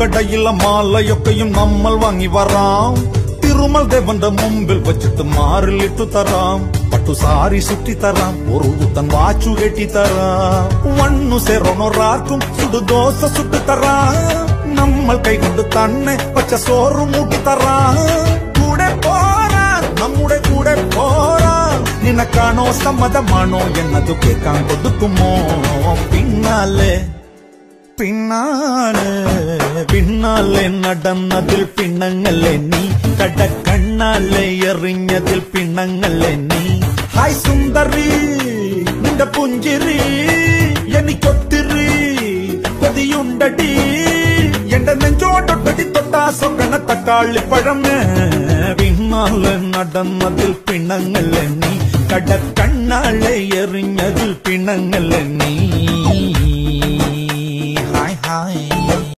പൂക്കടയില മാലയൊക്കെയും നമ്മൾ വാങ്ങി വരാം തിരുമൽ ദേവന്റെ മുമ്പിൽ വെച്ചിട്ട് മാറിലിട്ടു തരാം പട്ടുസാരി ചുറ്റി തരാം ഒരു പുത്തൻ വാച്ചു കെട്ടി തരാം വണ്ണു സേറോണൊരാർക്കും സുടുദോശ സുട്ടു തരാം നമ്മൾ കൈകൊണ്ട് തന്നെ പച്ച സോറ് മൂട്ടി തരാം കൂടെ പോരാ നമ്മുടെ കൂടെ പോരാ നിനക്കാണോ സമ്മതമാണോ എന്നത് കേൾക്കാൻ കൊടുക്കുമോ പിന്നാലെ പിന്നാലെ പിന്നാലെ നടന്നതിൽ പിണങ്ങല്ലേ നീ കടക്കണ്ണാലെ എറിഞ്ഞതിൽ പിണങ്ങല്ലേ നീ ഹായ് സുന്ദരി നിന്റെ പുഞ്ചിരി എനിക്കൊത്തിരി കൊതിയുണ്ടടി എന്റെ നെഞ്ചോട്ടൊട്ടടി തൊട്ടാ സ്വക്കണ തക്കാളിപ്പഴമേ പിന്നാലെ നടന്നതിൽ പിണങ്ങല്ലേ നീ കടക്കണ്ണാലെ എറിഞ്ഞതിൽ പിണങ്ങല്ലേ നീ